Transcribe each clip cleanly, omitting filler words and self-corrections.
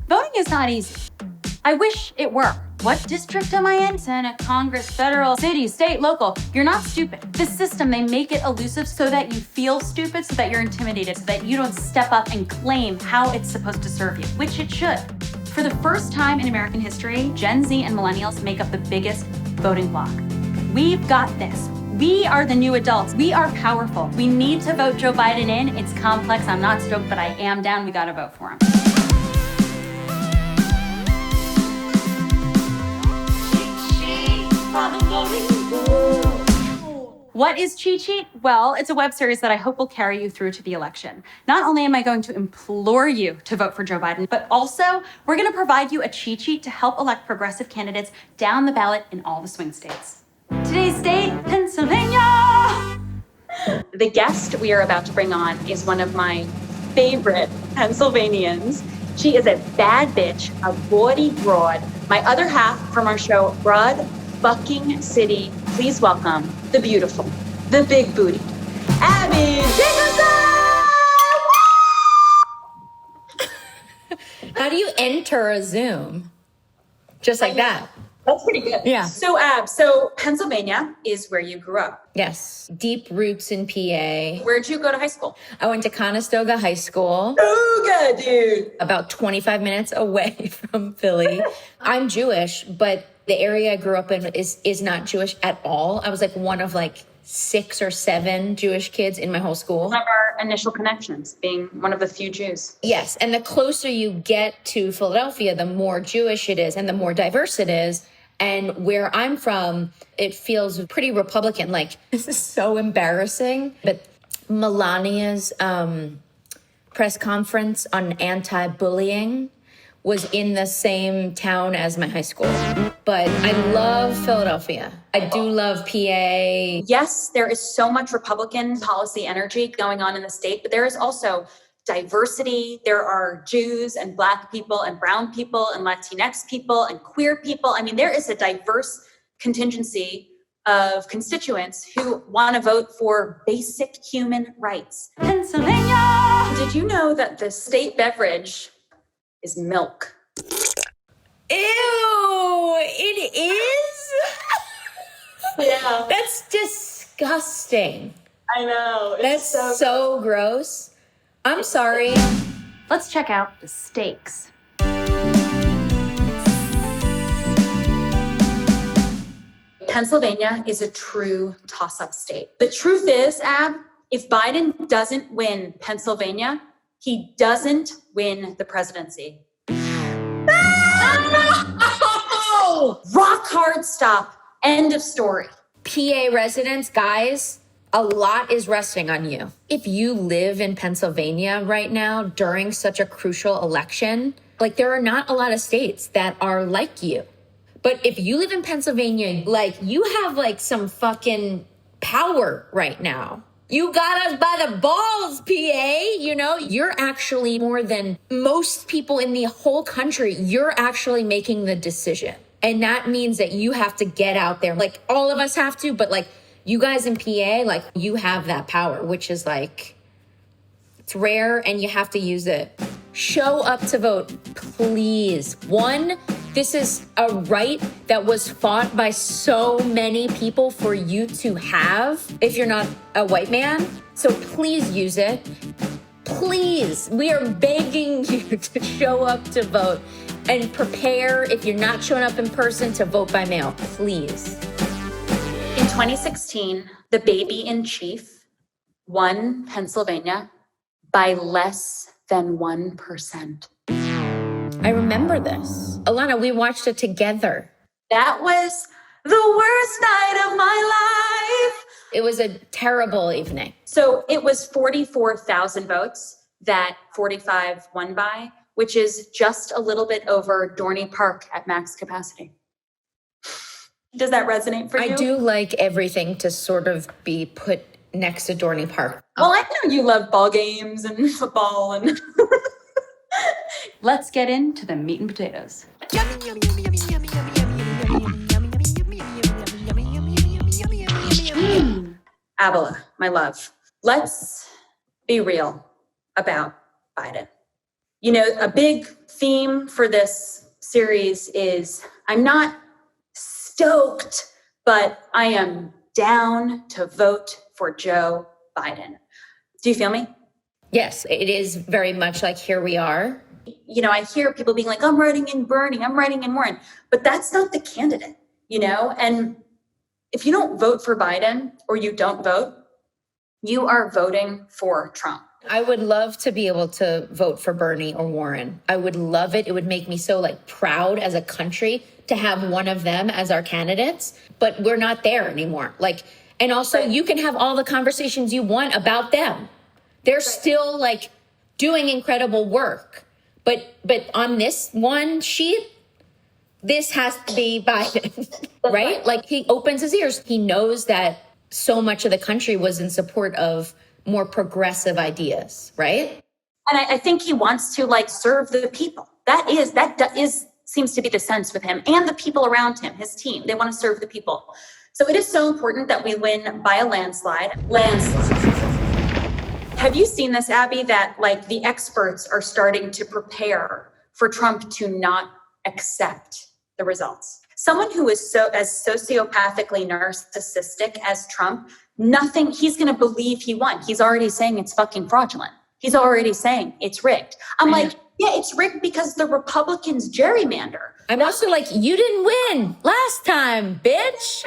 Voting is not easy. I wish it were. What district am I in? Senate, Congress, federal, city, state, local. You're not stupid. This system, they make it elusive so that you feel stupid, so that you're intimidated, so that you don't step up and claim how it's supposed to serve you, which it should. For the first time in American history, Gen Z and millennials make up the biggest voting bloc. We've got this. We are the new adults. We are powerful. We need to vote Joe Biden in. It's complex. I'm not stoked, but I am down. We gotta vote for him. What is Cheat Sheet? Well, it's a web series that I hope will carry you through to the election. Not only am I going to implore you to vote for Joe Biden, but also we're going to provide you a cheat sheet to help elect progressive candidates down the ballot in all the swing states. Today's state, Pennsylvania! The guest we are about to bring on is one of my favorite Pennsylvanians. She is a bad bitch, a bawdy broad. My other half from our show, Broad Fucking City. Please welcome the beautiful, the big booty, Abbi Jacobson! How do you enter a Zoom? Just like that. That's pretty good. Yeah. So Pennsylvania is where you grew up. Yes. Deep roots in PA. Where'd you go to high school? I went to Conestoga High School. Ooga, dude. About 25 minutes away from Philly. I'm Jewish, but the area I grew up in is not Jewish at all. I was like one of like 6 or 7 Jewish kids in my whole school. One of our initial connections, being one of the few Jews. Yes. And the closer you get to Philadelphia, the more Jewish it is and the more diverse it is. And where I'm from, it feels pretty Republican. Like, this is so embarrassing. But Melania's press conference on anti-bullying was in the same town as my high school. But I love Philadelphia. I do love PA. Yes, there is so much Republican policy energy going on in the state, but there is also diversity. There are Jews and Black people and brown people and Latinx people and queer people. I mean, there is a diverse contingency of constituents who want to vote for basic human rights. Pennsylvania! Did you know that the state beverage is milk? Ew, it is? Yeah. That's disgusting. I know. That's so gross. I'm sorry. Let's check out the stakes. Pennsylvania is a true toss-up state. The truth is, Ab, if Biden doesn't win Pennsylvania, he doesn't win the presidency. Oh! Rock hard stop. End of story. PA residents, guys, a lot is resting on you. If you live in Pennsylvania right now during such a crucial election, like there are not a lot of states that are like you. But if you live in Pennsylvania, like you have like some fucking power right now. You got us by the balls, PA. You know, you're actually more than most people in the whole country. You're actually making the decision. And that means that you have to get out there. Like all of us have to, but like you guys in PA, like you have that power, which is like, it's rare and you have to use it. Show up to vote, please. One, this is a right that was fought by so many people for you to have if you're not a white man. So please use it. Please, we are begging you to show up to vote and prepare if you're not showing up in person to vote by mail, please. In 2016, the baby in chief won Pennsylvania by less than 1%. I remember this. Alana, we watched it together. That was the worst night of my life. It was a terrible evening. So it was 44,000 votes that 45 won by, which is just a little bit over Dorney Park at max capacity. Does that resonate for you? I do like everything to sort of be put next to Dorney Park. Well, I know you love ball games and football and... Let's get into the meat and potatoes. Abila, my love, let's be real about Biden. You know, a big theme for this series is I'm not stoked, but I am down to vote for Joe Biden. Do you feel me? Yes, it is very much like here we are. You know, I hear people being like, I'm writing in Bernie, I'm writing in Warren, but that's not the candidate, you know? And if you don't vote for Biden or you don't vote, you are voting for Trump. I would love to be able to vote for Bernie or Warren. I would love it. It would make me so like proud as a country to have one of them as our candidates, but we're not there anymore. Like, and also you can have all the conversations you want about them. They're still like doing incredible work. But on this one sheet, this has to be Biden, right? Like he opens his ears. He knows that so much of the country was in support of more progressive ideas, right? And I think he wants to like serve the people. That seems to be the sense with him and the people around him, his team. They want to serve the people. So it is so important that we win by a landslide. Have you seen this, Abby, that like the experts are starting to prepare for Trump to not accept the results? Someone who is so as sociopathically narcissistic as Trump, he's going to believe he won. He's already saying it's fucking fraudulent. He's already saying it's rigged. I'm like, yeah, it's rigged because the Republicans gerrymander. I'm also like, you didn't win last time, bitch.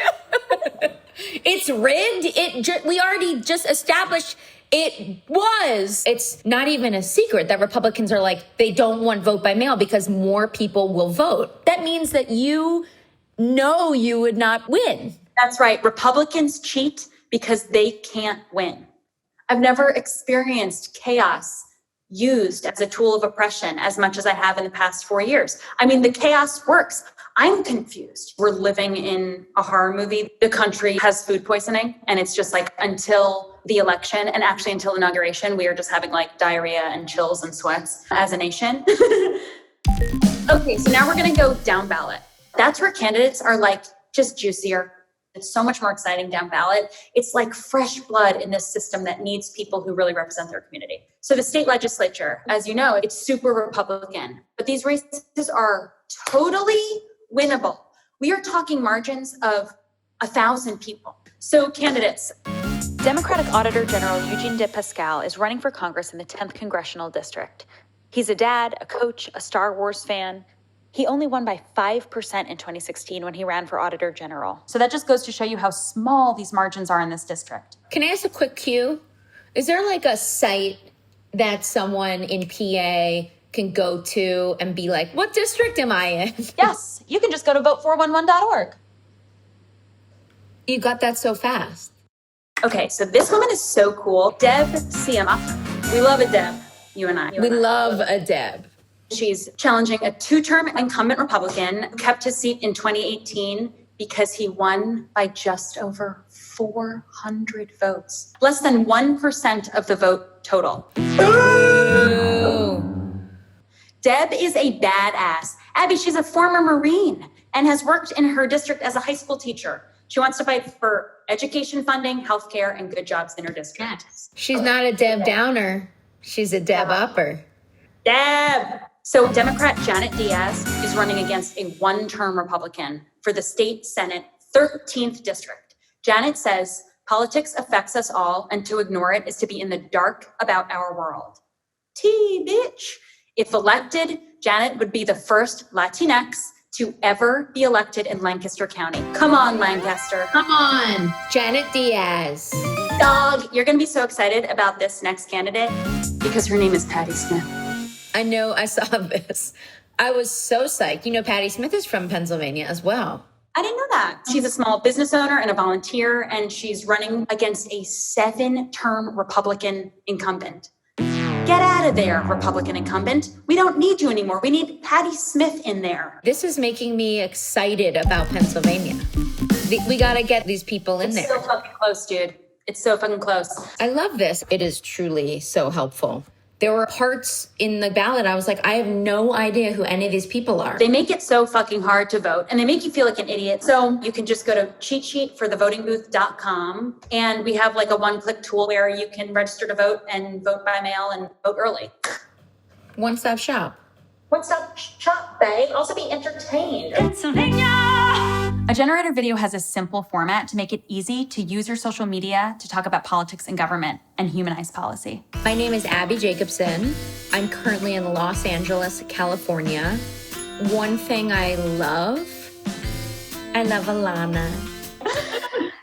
It's rigged. We already just established it was. It's not even a secret that Republicans are like, they don't want vote by mail because more people will vote. That means that you know you would not win. That's right. Republicans cheat because they can't win. I've never experienced chaos used as a tool of oppression as much as I have in the past 4 years. I mean, the chaos works. I'm confused. We're living in a horror movie. The country has food poisoning, and it's just like until the election and actually until inauguration, we are just having like diarrhea and chills and sweats as a nation. Okay, so now we're going to go down ballot. That's where candidates are like just juicier. It's so much more exciting down ballot. It's like fresh blood in this system that needs people who really represent their community. So the state legislature, as you know, it's super Republican, but these races are totally winnable. We are talking margins of 1,000 people. So candidates. Democratic Auditor General Eugene de Pascal is running for Congress in the 10th Congressional District. He's a dad, a coach, a Star Wars fan. He only won by 5% in 2016 when he ran for Auditor General. So that just goes to show you how small these margins are in this district. Can I ask a quick cue? Is there like a site that someone in PA can go to and be like, what district am I in? Yes, you can just go to vote411.org. You got that so fast. Okay, so this woman is so cool. Deb Siema. We love a Deb, you and I. We love a Deb. She's challenging a 2-term incumbent Republican, who kept his seat in 2018 because he won by just over 400 votes. Less than 1% of the vote total. Ooh. Deb is a badass. Abby, she's a former Marine and has worked in her district as a high school teacher. She wants to fight for education funding, healthcare, and good jobs in her district. She's not a Deb Downer. She's a Deb Upper. Deb! So Democrat Janet Diaz is running against a 1-term Republican for the state Senate 13th district. Janet says politics affects us all, and to ignore it is to be in the dark about our world. T, bitch. If elected, Janet would be the first Latinx to ever be elected in Lancaster County. Come on, Lancaster. Come on, Janet Diaz. Dog, you're gonna be so excited about this next candidate because her name is Patti Smith. I know, I saw this. I was so psyched. You know, Patti Smith is from Pennsylvania as well. I didn't know that. She's a small business owner and a volunteer, and she's running against a 7-term Republican incumbent. Get out of there, Republican incumbent. We don't need you anymore. We need Patti Smith in there. This is making me excited about Pennsylvania. We got to get these people in there. It's so fucking close, dude. It's so fucking close. I love this. It is truly so helpful. There were parts in the ballot I was like, I have no idea who any of these people are. They make it so fucking hard to vote, and they make you feel like an idiot. So you can just go to cheatsheetforthevotingbooth.com, and we have like a 1-click tool where you can register to vote and vote by mail and vote early. One-stop shop. One-stop shop, babe. Also be entertained. A generator video has a simple format to make it easy to use your social media to talk about politics and government and humanize policy. My name is Abbi Jacobson. I'm currently in Los Angeles, California. One thing I love Alana.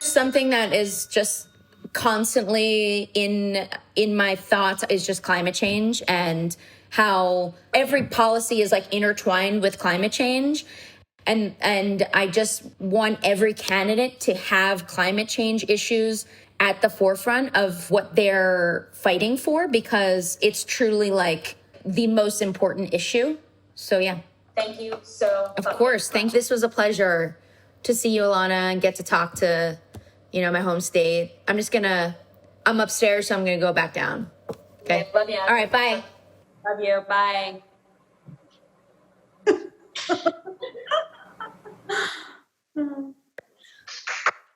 Something that is just constantly in my thoughts is just climate change and how every policy is like intertwined with climate change. And I just want every candidate to have climate change issues at the forefront of what they're fighting for, because it's truly like the most important issue. So yeah. Thank you so much. Of course. This was a pleasure to see you, Alana, and get to talk to, my home state. I'm upstairs, so I'm going to go back down. Okay. Love you. All right. Bye. Love you. Bye. Oh,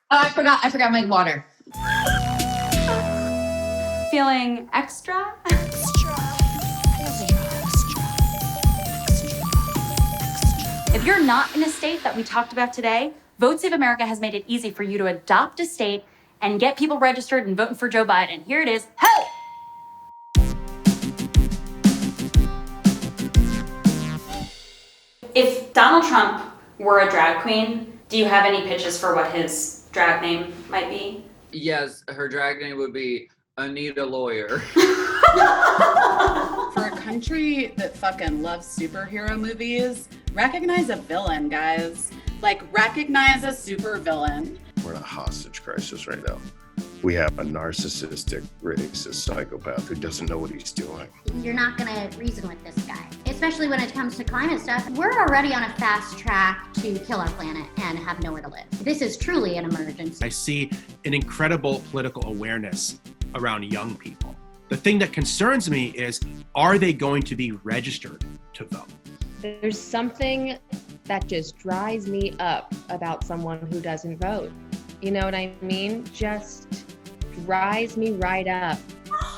I forgot my water. Feeling extra? If you're not in a state that we talked about today, Vote Save America has made it easy for you to adopt a state and get people registered and voting for Joe Biden. Here it is. Hey! If Donald Trump were a drag queen, do you have any pitches for what his drag name might be? Yes, her drag name would be Anita Lawyer. For a country that fucking loves superhero movies, recognize a villain, guys. Like, recognize a super villain. We're in a hostage crisis right now. We have a narcissistic, racist psychopath who doesn't know what he's doing. You're not gonna reason with this guy, especially when it comes to climate stuff. We're already on a fast track to kill our planet and have nowhere to live. This is truly an emergency. I see an incredible political awareness around young people. The thing that concerns me is, are they going to be registered to vote? There's something that just drives me up about someone who doesn't vote. You know what I mean? Just drives me right up.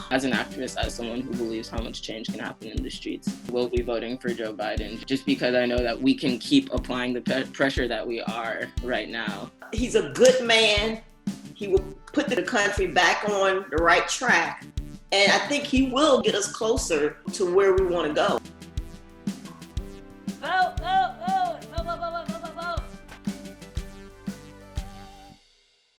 As an activist, as someone who believes how much change can happen in the streets, we'll be voting for Joe Biden just because I know that we can keep applying the pressure that we are right now. He's a good man. He will put the country back on the right track. And I think he will get us closer to where we want to go.